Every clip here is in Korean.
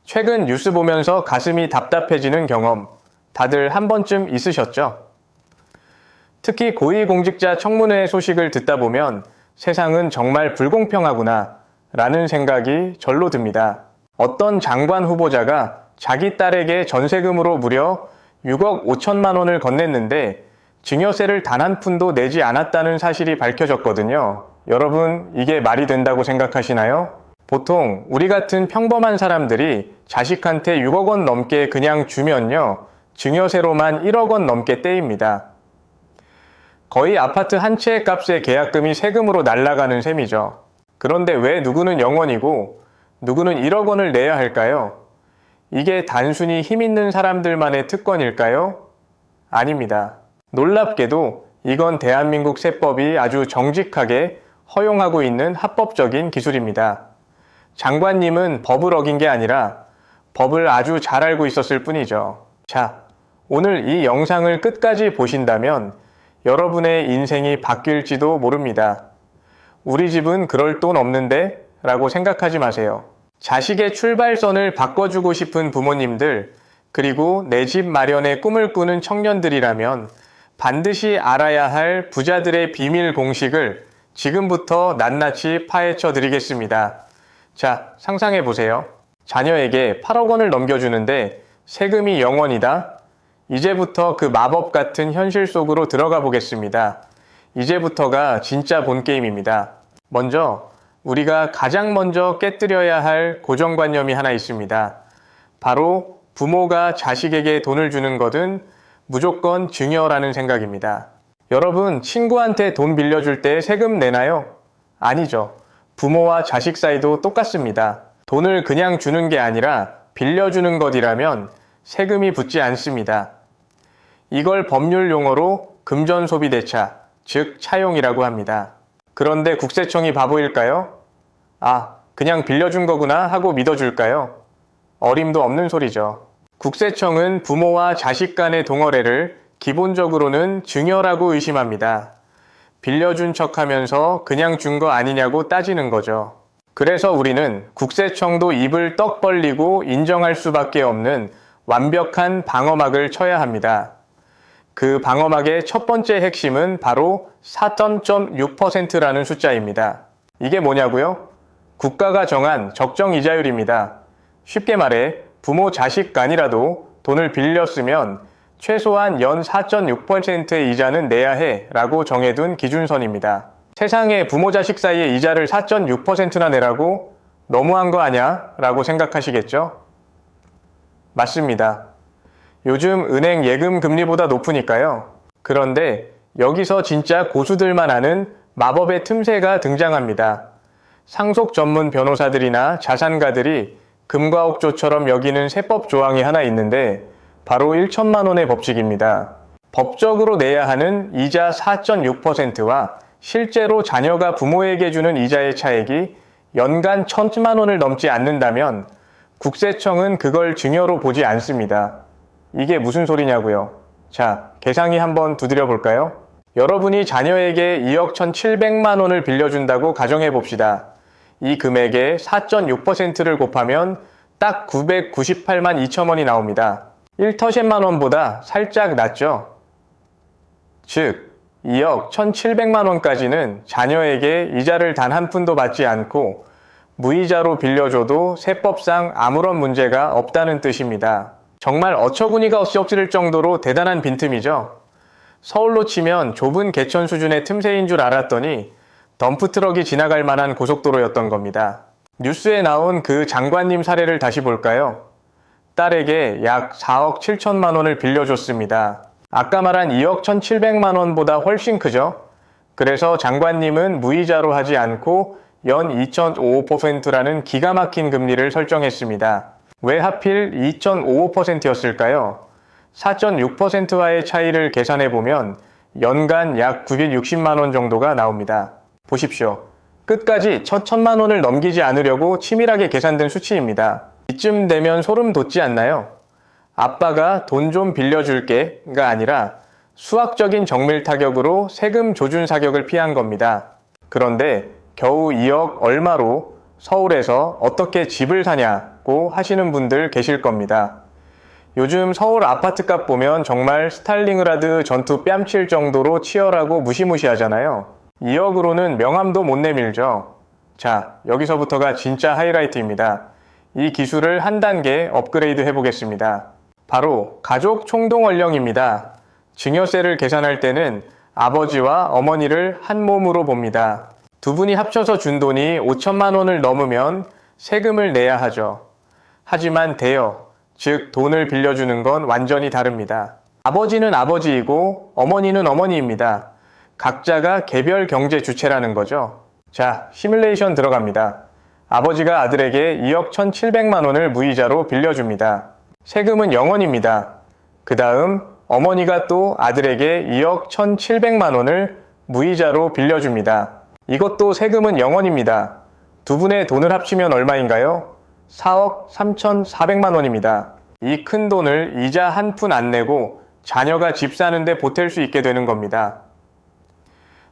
최근 뉴스 보면서 가슴이 답답해지는 경험 다들 한 번쯤 있으셨죠? 특히 고위공직자 청문회 소식을 듣다 보면 세상은 정말 불공평하구나 라는 생각이 절로 듭니다. 어떤 장관 후보자가 자기 딸에게 전세금으로 무려 6억 5천만 원을 건넸는데 증여세를 단 한 푼도 내지 않았다는 사실이 밝혀졌거든요. 여러분, 이게 말이 된다고 생각하시나요? 보통 우리 같은 평범한 사람들이 자식한테 6억 원 넘게 그냥 주면요, 증여세로만 1억 원 넘게 떼입니다. 거의 아파트 한 채 값의 계약금이 세금으로 날아가는 셈이죠. 그런데 왜 누구는 0원이고 누구는 1억 원을 내야 할까요? 이게 단순히 힘 있는 사람들만의 특권일까요? 아닙니다. 놀랍게도 이건 대한민국 세법이 아주 정직하게 허용하고 있는 합법적인 기술입니다. 장관님은 법을 어긴 게 아니라 법을 아주 잘 알고 있었을 뿐이죠. 자, 오늘 이 영상을 끝까지 보신다면 여러분의 인생이 바뀔지도 모릅니다. 우리 집은 그럴 돈 없는데? 라고 생각하지 마세요. 자식의 출발선을 바꿔주고 싶은 부모님들, 그리고 내 집 마련의 꿈을 꾸는 청년들이라면 반드시 알아야 할 부자들의 비밀 공식을 지금부터 낱낱이 파헤쳐 드리겠습니다. 자, 상상해 보세요. 자녀에게 8억 원을 넘겨주는데 세금이 0원이다? 이제부터 그 마법 같은 현실 속으로 들어가 보겠습니다. 이제부터가 진짜 본 게임입니다. 먼저 우리가 가장 먼저 깨뜨려야 할 고정관념이 하나 있습니다. 바로 부모가 자식에게 돈을 주는 것은 무조건 증여라는 생각입니다. 여러분, 친구한테 돈 빌려줄 때 세금 내나요? 아니죠. 부모와 자식 사이도 똑같습니다. 돈을 그냥 주는 게 아니라 빌려주는 것이라면 세금이 붙지 않습니다. 이걸 법률 용어로 금전소비대차, 즉 차용이라고 합니다. 그런데 국세청이 바보일까요? 아, 그냥 빌려준 거구나 하고 믿어줄까요? 어림도 없는 소리죠. 국세청은 부모와 자식 간의 동어래를 기본적으로는 증여라고 의심합니다. 빌려준 척하면서 그냥 준 거 아니냐고 따지는 거죠. 그래서 우리는 국세청도 입을 떡 벌리고 인정할 수밖에 없는 완벽한 방어막을 쳐야 합니다. 그 방어막의 첫 번째 핵심은 바로 4.6%라는 숫자입니다. 이게 뭐냐고요? 국가가 정한 적정 이자율입니다. 쉽게 말해 부모 자식 간이라도 돈을 빌렸으면 최소한 연 4.6%의 이자는 내야 해 라고 정해둔 기준선입니다. 세상에 부모 자식 사이의 이자를 4.6%나 내라고? 너무한 거 아냐? 라고 생각하시겠죠? 맞습니다. 요즘 은행 예금 금리보다 높으니까요. 그런데 여기서 진짜 고수들만 아는 마법의 틈새가 등장합니다. 상속 전문 변호사들이나 자산가들이 금과 옥조처럼 여기는 세법 조항이 하나 있는데 바로 1천만 원의 법칙입니다. 법적으로 내야 하는 이자 4.6%와 실제로 자녀가 부모에게 주는 이자의 차액이 연간 1,000만 원을 넘지 않는다면 국세청은 그걸 증여로 보지 않습니다. 이게 무슨 소리냐고요? 자, 계산기 한번 두드려 볼까요? 여러분이 자녀에게 2억 1,700만 원을 빌려준다고 가정해 봅시다. 이 금액에 4.6%를 곱하면 딱 998만 2천 원이 나옵니다. 1터십만 원보다 살짝 낮죠? 즉, 2억 1,700만 원까지는 자녀에게 이자를 단 한 푼도 받지 않고 무이자로 빌려줘도 세법상 아무런 문제가 없다는 뜻입니다. 정말 어처구니가 없이 엎질 정도로 대단한 빈틈이죠. 서울로 치면 좁은 개천 수준의 틈새인 줄 알았더니 덤프트럭이 지나갈 만한 고속도로였던 겁니다. 뉴스에 나온 그 장관님 사례를 다시 볼까요? 딸에게 약 4억 7천만 원을 빌려줬습니다. 아까 말한 2억 1,700만 원보다 훨씬 크죠? 그래서 장관님은 무이자로 하지 않고 연 2.55%라는 기가 막힌 금리를 설정했습니다. 왜 하필 2.55%였을까요? 4.6%와의 차이를 계산해보면 연간 약 960만 원 정도가 나옵니다. 보십시오. 끝까지 1,000만 원을 넘기지 않으려고 치밀하게 계산된 수치입니다. 이쯤 되면 소름 돋지 않나요? 아빠가 돈 좀 빌려줄게가 아니라 수학적인 정밀 타격으로 세금 조준 사격을 피한 겁니다. 그런데 겨우 2억 얼마로 서울에서 어떻게 집을 사냐고 듣고 하시는 분들 계실 겁니다. 요즘 서울 아파트값 보면 정말 스탈링그라드 전투 뺨칠 정도로 치열하고 무시무시하잖아요. 2억으로는 명함도 못 내밀죠. 자, 여기서부터가 진짜 하이라이트입니다. 이 기술을 한 단계 업그레이드 해보겠습니다. 바로 가족 총동원령입니다. 증여세를 계산할 때는 아버지와 어머니를 한 몸으로 봅니다. 두 분이 합쳐서 준 돈이 5천만 원을 넘으면 세금을 내야 하죠. 하지만 대여, 즉 돈을 빌려주는 건 완전히 다릅니다. 아버지는 아버지이고 어머니는 어머니입니다. 각자가 개별 경제 주체라는 거죠. 자, 시뮬레이션 들어갑니다. 아버지가 아들에게 2억 1,700만 원을 무이자로 빌려줍니다. 세금은 0원입니다. 그 다음 어머니가 또 아들에게 2억 1,700만 원을 무이자로 빌려줍니다. 이것도 세금은 0원입니다. 두 분의 돈을 합치면 얼마인가요? 4억 3,400만 원입니다. 이 큰 돈을 이자 한 푼 안 내고 자녀가 집 사는데 보탤 수 있게 되는 겁니다.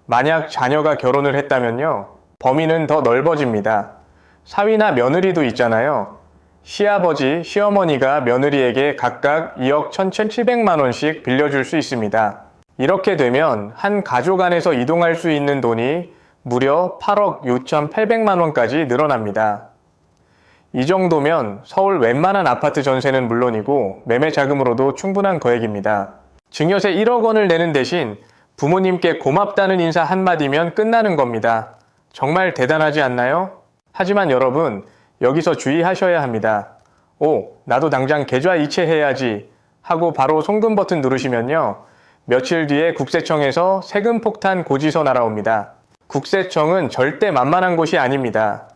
만약 자녀가 결혼을 했다면요, 범위는 더 넓어집니다. 사위나 며느리도 있잖아요. 시아버지, 시어머니가 며느리에게 각각 2억 1,700만 원씩 빌려줄 수 있습니다. 이렇게 되면 한 가족 안에서 이동할 수 있는 돈이 무려 8억 6,800만 원까지 늘어납니다. 이 정도면 서울 웬만한 아파트 전세는 물론이고 매매 자금으로도 충분한 거액입니다. 증여세 1억 원을 내는 대신 부모님께 고맙다는 인사 한마디면 끝나는 겁니다. 정말 대단하지 않나요? 하지만 여러분, 여기서 주의하셔야 합니다. 오, 나도 당장 계좌 이체해야지 하고 바로 송금 버튼 누르시면요, 며칠 뒤에 국세청에서 세금 폭탄 고지서 날아옵니다. 국세청은 절대 만만한 곳이 아닙니다.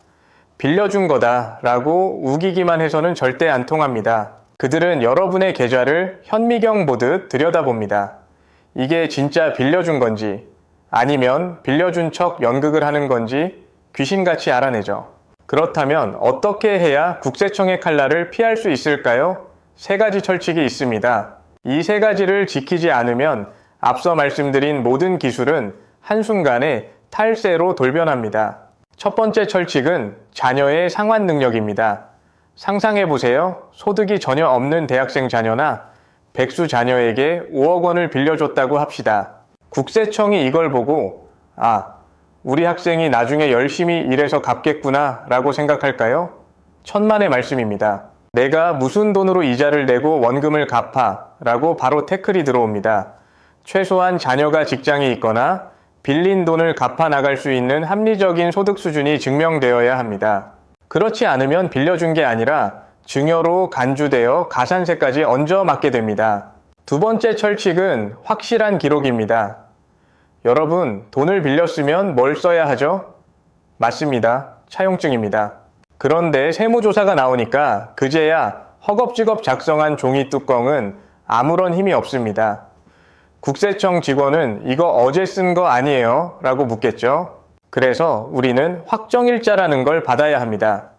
빌려준 거다 라고 우기기만 해서는 절대 안 통합니다. 그들은 여러분의 계좌를 현미경 보듯 들여다봅니다. 이게 진짜 빌려준 건지 아니면 빌려준 척 연극을 하는 건지 귀신같이 알아내죠. 그렇다면 어떻게 해야 국세청의 칼날을 피할 수 있을까요? 세 가지 철칙이 있습니다. 이 세 가지를 지키지 않으면 앞서 말씀드린 모든 기술은 한순간에 탈세로 돌변합니다. 첫 번째 철칙은 자녀의 상환 능력입니다. 상상해보세요. 소득이 전혀 없는 대학생 자녀나 백수 자녀에게 5억 원을 빌려줬다고 합시다. 국세청이 이걸 보고 아, 우리 학생이 나중에 열심히 일해서 갚겠구나 라고 생각할까요? 천만의 말씀입니다. 내가 무슨 돈으로 이자를 내고 원금을 갚아 라고 바로 태클이 들어옵니다. 최소한 자녀가 직장이 있거나 빌린 돈을 갚아 나갈 수 있는 합리적인 소득 수준이 증명되어야 합니다. 그렇지 않으면 빌려준 게 아니라 증여로 간주되어 가산세까지 얹어 맞게 됩니다. 두 번째 철칙은 확실한 기록입니다. 여러분, 돈을 빌렸으면 뭘 써야 하죠? 맞습니다. 차용증입니다. 그런데 세무조사가 나오니까 그제야 허겁지겁 작성한 종이 뚜껑은 아무런 힘이 없습니다. 국세청 직원은 이거 어제 쓴 거 아니에요? 라고 묻겠죠. 그래서 우리는 확정일자라는 걸 받아야 합니다.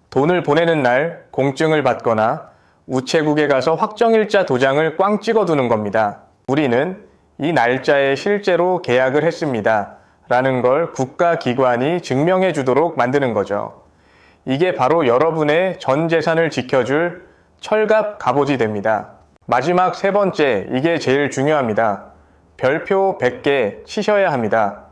돈을 보내는 날 공증을 받거나 우체국에 가서 확정일자 도장을 꽝 찍어두는 겁니다. 우리는 이 날짜에 실제로 계약을 했습니다. 라는 걸 국가기관이 증명해 주도록 만드는 거죠. 이게 바로 여러분의 전 재산을 지켜줄 철갑 갑오지 됩니다. 마지막 세 번째, 이게 제일 중요합니다. 별표 100개 치셔야 합니다.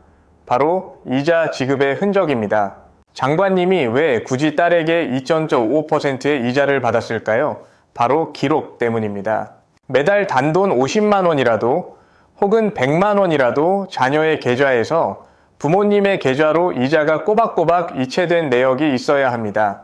바로 이자 지급의 흔적입니다. 장관님이 왜 굳이 딸에게 2.5%의 이자를 받았을까요? 바로 기록 때문입니다. 매달 단돈 50만 원이라도 혹은 100만 원이라도 자녀의 계좌에서 부모님의 계좌로 이자가 꼬박꼬박 이체된 내역이 있어야 합니다.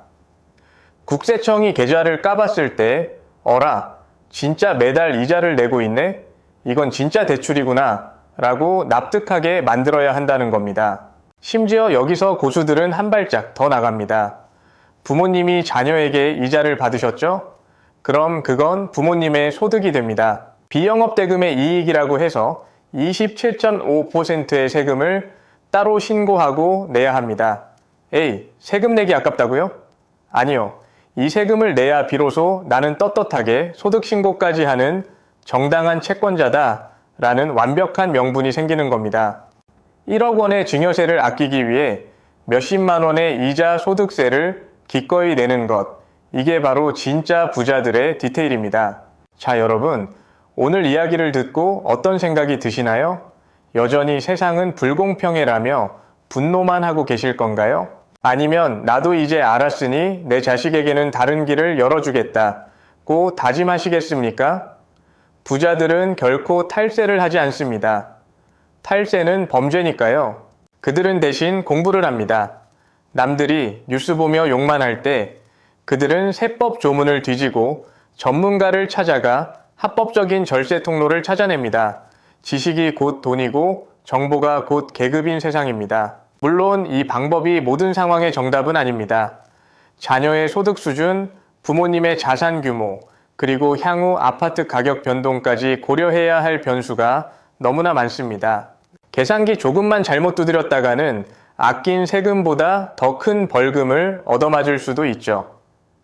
국세청이 계좌를 까봤을 때 어라, 진짜 매달 이자를 내고 있네? 이건 진짜 대출이구나 라고 납득하게 만들어야 한다는 겁니다. 심지어 여기서 고수들은 한 발짝 더 나갑니다. 부모님이 자녀에게 이자를 받으셨죠? 그럼 그건 부모님의 소득이 됩니다. 비영업대금의 이익이라고 해서 27.5%의 세금을 따로 신고하고 내야 합니다. 에이, 세금 내기 아깝다고요? 아니요. 이 세금을 내야 비로소 나는 떳떳하게 소득신고까지 하는 정당한 채권자다 라는 완벽한 명분이 생기는 겁니다. 1억 원의 증여세를 아끼기 위해 몇십만 원의 이자 소득세를 기꺼이 내는 것, 이게 바로 진짜 부자들의 디테일입니다. 자, 여러분, 오늘 이야기를 듣고 어떤 생각이 드시나요? 여전히 세상은 불공평해라며 분노만 하고 계실 건가요? 아니면 나도 이제 알았으니 내 자식에게는 다른 길을 열어주겠다고 다짐하시겠습니까? 부자들은 결코 탈세를 하지 않습니다. 탈세는 범죄니까요. 그들은 대신 공부를 합니다. 남들이 뉴스 보며 욕만 할 때 그들은 세법 조문을 뒤지고 전문가를 찾아가 합법적인 절세 통로를 찾아냅니다. 지식이 곧 돈이고 정보가 곧 계급인 세상입니다. 물론 이 방법이 모든 상황의 정답은 아닙니다. 자녀의 소득 수준, 부모님의 자산 규모, 그리고 향후 아파트 가격 변동까지 고려해야 할 변수가 너무나 많습니다. 계산기 조금만 잘못 두드렸다가는 아낀 세금보다 더 큰 벌금을 얻어맞을 수도 있죠.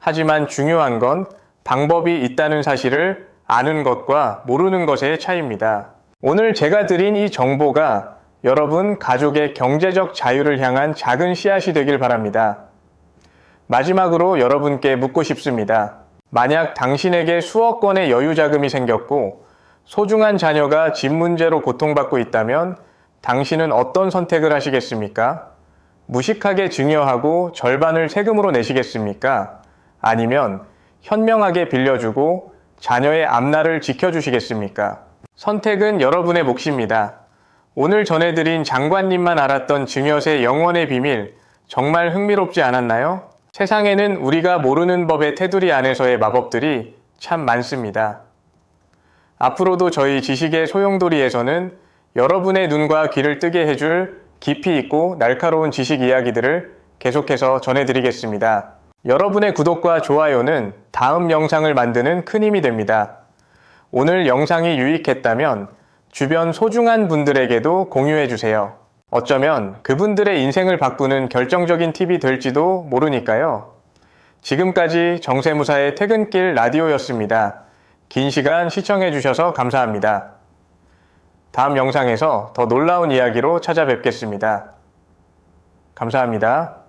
하지만 중요한 건 방법이 있다는 사실을 아는 것과 모르는 것의 차이입니다. 오늘 제가 드린 이 정보가 여러분 가족의 경제적 자유를 향한 작은 씨앗이 되길 바랍니다. 마지막으로 여러분께 묻고 싶습니다. 만약 당신에게 수억 건의 여유 자금이 생겼고 소중한 자녀가 집 문제로 고통받고 있다면 당신은 어떤 선택을 하시겠습니까? 무식하게 증여하고 절반을 세금으로 내시겠습니까? 아니면 현명하게 빌려주고 자녀의 앞날을 지켜주시겠습니까? 선택은 여러분의 몫입니다. 오늘 전해드린 장관님만 알았던 증여세 영원의 비밀, 정말 흥미롭지 않았나요? 세상에는 우리가 모르는 법의 테두리 안에서의 마법들이 참 많습니다. 앞으로도 저희 지식의 소용돌이에서는 여러분의 눈과 귀를 뜨게 해줄 깊이 있고 날카로운 지식 이야기들을 계속해서 전해드리겠습니다. 여러분의 구독과 좋아요는 다음 영상을 만드는 큰 힘이 됩니다. 오늘 영상이 유익했다면 주변 소중한 분들에게도 공유해주세요. 어쩌면 그분들의 인생을 바꾸는 결정적인 팁이 될지도 모르니까요. 지금까지 정세무사의 퇴근길 라디오였습니다. 긴 시간 시청해주셔서 감사합니다. 다음 영상에서 더 놀라운 이야기로 찾아뵙겠습니다. 감사합니다.